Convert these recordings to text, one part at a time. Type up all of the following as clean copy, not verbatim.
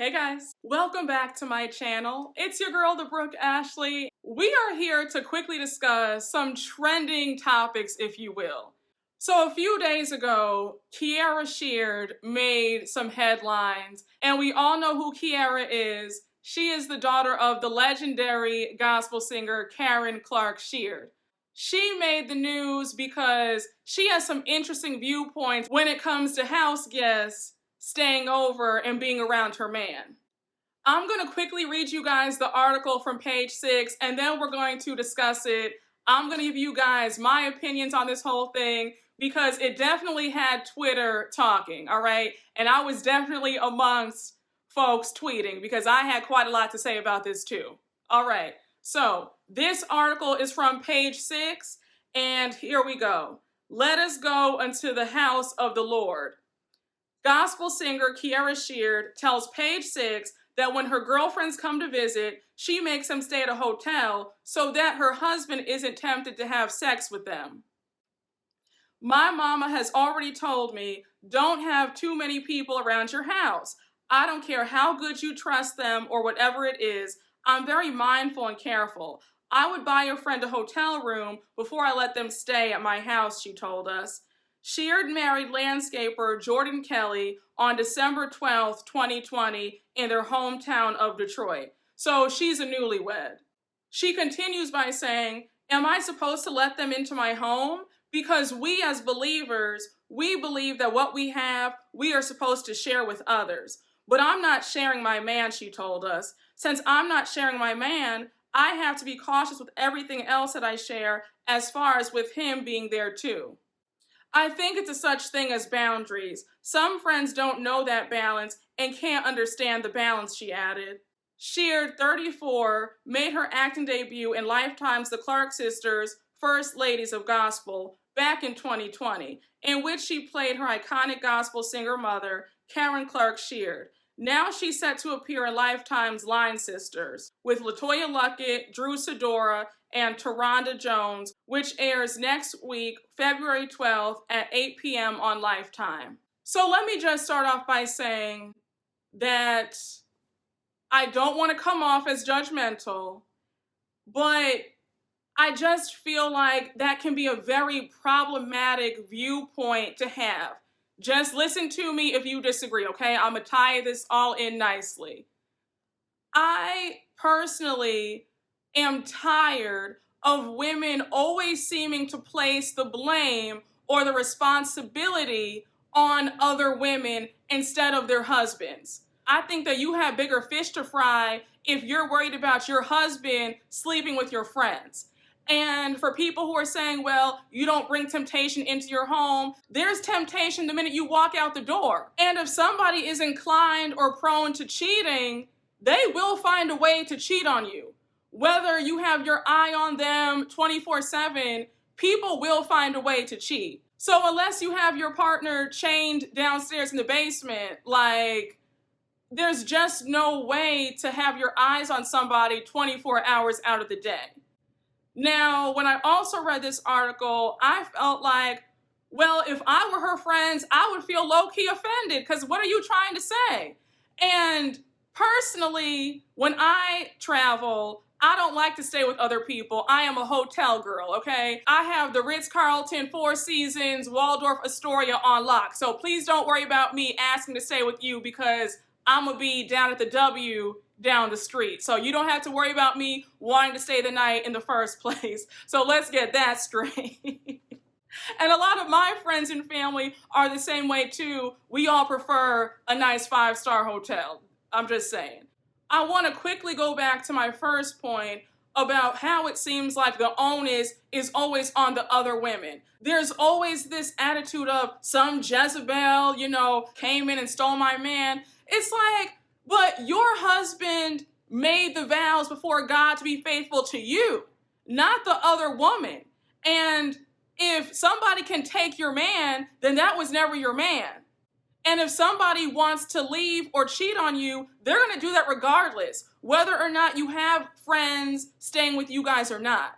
Hey guys, welcome back to my channel. It's your girl, the Brooke Ashley. We are here to quickly discuss some trending topics, if you will. So a few days ago, Kierra Sheard made some headlines, and we all know who Kierra is. She is the daughter of the legendary gospel singer Karen Sheard. She made the news because she has some interesting viewpoints when it comes to house guests staying over and being around her man. I'm going to quickly read you guys the article from page 6, and then we're going to discuss it. I'm going to give you guys my opinions on this whole thing because it definitely had Twitter talking, all right? And I was definitely amongst folks tweeting because I had quite a lot to say about this too. All right, so this article is from page 6, and here we go. Let us go unto the house of the Lord. Gospel singer Kierra Sheard tells page 6 that when her girlfriends come to visit, she makes them stay at a hotel so that her husband isn't tempted to have sex with them. My mama has already told me, don't have too many people around your house. I don't care how good you trust them or whatever it is. I'm very mindful and careful. I would buy your friend a hotel room before I let them stay at my house, she told us. Sheard married landscaper Jordan Kelly on December 12, 2020 in their hometown of Detroit. So she's a newlywed. She continues by saying, am I supposed to let them into my home? Because we as believers, we believe that what we have, we are supposed to share with others. But I'm not sharing my man, she told us. Since I'm not sharing my man, I have to be cautious with everything else that I share as far as with him being there too. I think it's a such thing as boundaries. Some friends don't know that balance and can't understand the balance, she added. Sheard, 34, made her acting debut in Lifetime's The Clark Sisters, First Ladies of Gospel, back in 2020, in which she played her iconic gospel singer mother, Karen Sheard. Now she's set to appear in Lifetime's Line Sisters, with LaToya Luckett, Drew Sidora, and Taronda Jones, which airs next week, February 12th at 8 p.m. on Lifetime. So let me just start off by saying that I don't want to come off as judgmental, but I just feel like that can be a very problematic viewpoint to have. Just listen to me if you disagree, okay? I'm gonna tie this all in nicely. I personally am tired of women always seeming to place the blame or the responsibility on other women instead of their husbands. I think that you have bigger fish to fry if you're worried about your husband sleeping with your friends. And for people who are saying, well, you don't bring temptation into your home, there's temptation the minute you walk out the door. And if somebody is inclined or prone to cheating, they will find a way to cheat on you. Whether you have your eye on them 24/7, people will find a way to cheat. So unless you have your partner chained downstairs in the basement, there's just no way to have your eyes on somebody 24 hours out of the day. Now, when I also read this article, I felt like, well, if I were her friends, I would feel low-key offended because what are you trying to say? And personally, when I travel, I don't like to stay with other people. I am a hotel girl, okay? I have the Ritz-Carlton, Four Seasons, Waldorf Astoria on lock. So please don't worry about me asking to stay with you because I'm gonna be down at the W down the street. So you don't have to worry about me wanting to stay the night in the first place. So let's get that straight. And a lot of my friends and family are the same way too. We all prefer a nice 5-star hotel. I'm just saying. I want to quickly go back to my first point about how it seems like the onus is always on the other women. There's always this attitude of some Jezebel, came in and stole my man. It's like, but your husband made the vows before God to be faithful to you, not the other woman. And if somebody can take your man, then that was never your man. And if somebody wants to leave or cheat on you, they're going to do that regardless, whether or not you have friends staying with you guys or not.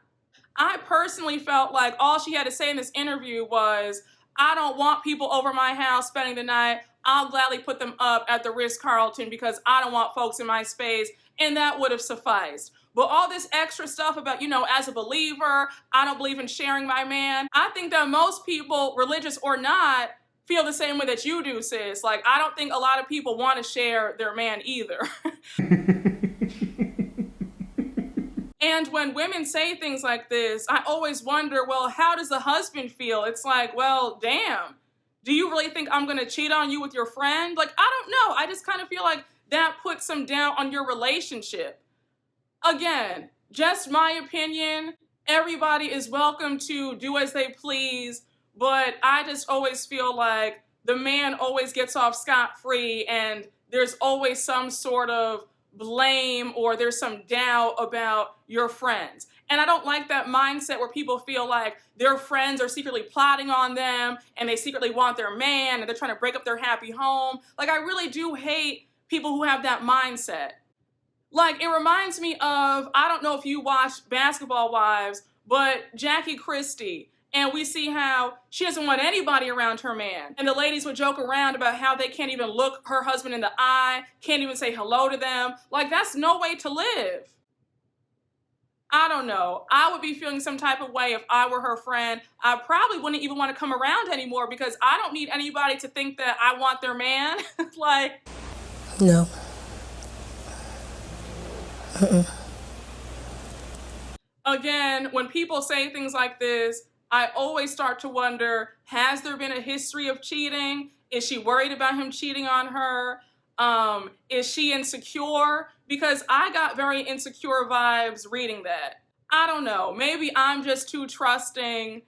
I personally felt like all she had to say in this interview was, I don't want people over my house spending the night. I'll gladly put them up at the Ritz-Carlton because I don't want folks in my space, and that would have sufficed. But all this extra stuff about, as a believer, I don't believe in sharing my man. I think that most people, religious or not, feel the same way that you do, sis. Like, I don't think a lot of people want to share their man either. And when women say things like this, I always wonder, well, how does the husband feel? It's like, well, damn. Do you really think I'm gonna cheat on you with your friend? Like, I don't know. I just kind of feel like that puts some doubt on your relationship. Again, just my opinion. Everybody is welcome to do as they please, but I just always feel like the man always gets off scot-free and there's always some sort of blame or there's some doubt about your friends. And I don't like that mindset where people feel like their friends are secretly plotting on them and they secretly want their man and they're trying to break up their happy home. Like, I really do hate people who have that mindset. Like, it reminds me of, I don't know if you watched Basketball Wives, but Jackie Christie. And we see how she doesn't want anybody around her man. And the ladies would joke around about how they can't even look her husband in the eye, can't even say hello to them. Like, that's no way to live. I don't know. I would be feeling some type of way if I were her friend. I probably wouldn't even want to come around anymore because I don't need anybody to think that I want their man. Like, no. Again, when people say things like this, I always start to wonder, has there been a history of cheating? Is she worried about him cheating on her? Is she insecure? Because I got very insecure vibes reading that. I don't know. Maybe I'm just too trusting,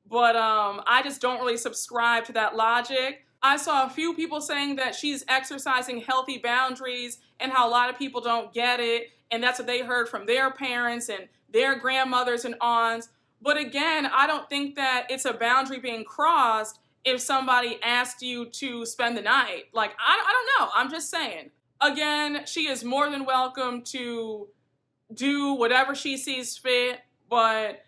but I just don't really subscribe to that logic. I saw a few people saying that she's exercising healthy boundaries and how a lot of people don't get it, and that's what they heard from their parents and their grandmothers and aunts. But again, I don't think that it's a boundary being crossed if somebody asked you to spend the night. Like, I don't know. I'm just saying. Again, she is more than welcome to do whatever she sees fit, but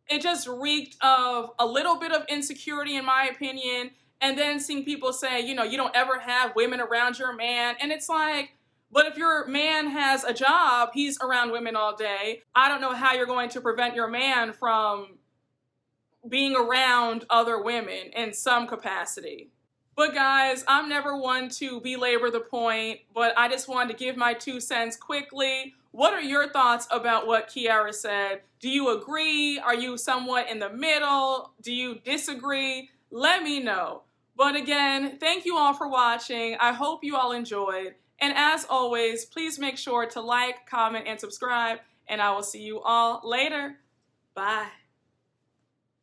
it just reeked of a little bit of insecurity, in my opinion. And then seeing people say, you don't ever have women around your man. And it's like, but if your man has a job, he's around women all day. I don't know how you're going to prevent your man from being around other women in some capacity. But guys, I'm never one to belabor the point, but I just wanted to give my 2 cents quickly. What are your thoughts about what Kierra said? Do you agree? Are you somewhat in the middle? Do you disagree? Let me know. But again, thank you all for watching. I hope you all enjoyed. And as always, please make sure to like, comment, and subscribe. And I will see you all later. Bye.